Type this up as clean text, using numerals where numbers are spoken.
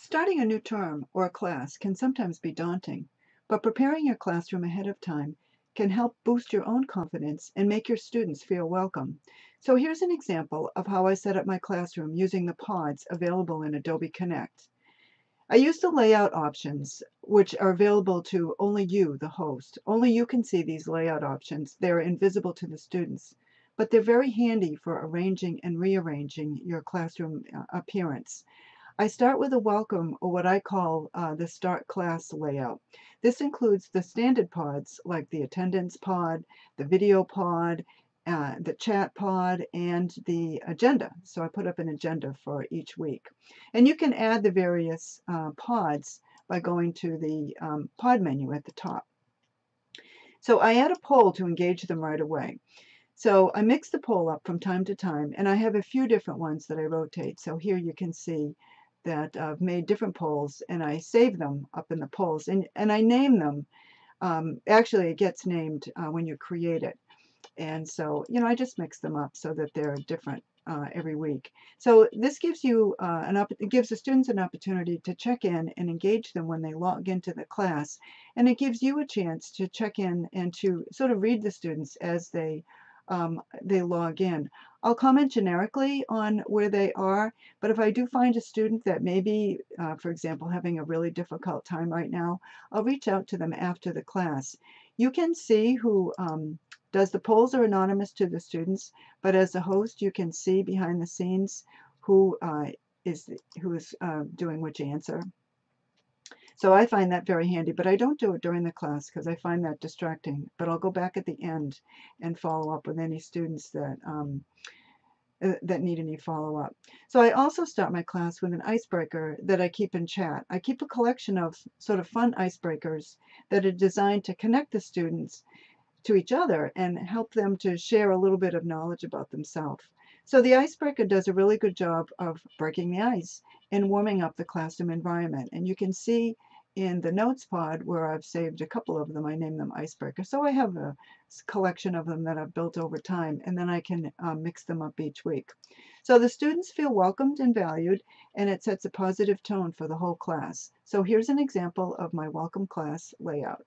Starting a new term or a class can sometimes be daunting, but preparing your classroom ahead of time can help boost your own confidence and make your students feel welcome. So here's an example of how I set up my classroom using the pods available in Adobe Connect. I use the layout options, which are available to only you, the host. Only you can see these layout options. They're invisible to the students, but they're very handy for arranging and rearranging your classroom appearance. I start with a welcome, or what I call the start class layout. This includes the standard pods like the attendance pod, the video pod, the chat pod, and the agenda. So I put up an agenda for each week. And you can add the various pods by going to the pod menu at the top. So I add a poll to engage them right away. So I mix the poll up from time to time, and I have a few different ones that I rotate. So here you can see that I've made different polls, and I save them up in the polls, and I name them. Actually, it gets named when you create it. And so, I just mix them up so that they're different every week. So this gives you it gives the students an opportunity to check in and engage them when they log into the class, and it gives you a chance to check in and to sort of read the students as they log in. I'll comment generically on where they are, but if I do find a student that may be, for example, having a really difficult time right now, I'll reach out to them after the class. You can see who does the polls are anonymous to the students, but as a host, you can see behind the scenes who is doing which answer. So I find that very handy, but I don't do it during the class because I find that distracting. But I'll go back at the end and follow up with any students that need any follow-up. So I also start my class with an icebreaker that I keep in chat. I keep a collection of sort of fun icebreakers that are designed to connect the students to each other and help them to share a little bit of knowledge about themselves. So the icebreaker does a really good job of breaking the ice and warming up the classroom environment. And you can see in the notes pod where I've saved a couple of them, I name them icebreaker. So I have a collection of them that I've built over time, and then I can mix them up each week. So the students feel welcomed and valued, and it sets a positive tone for the whole class. So here's an example of my welcome class layout.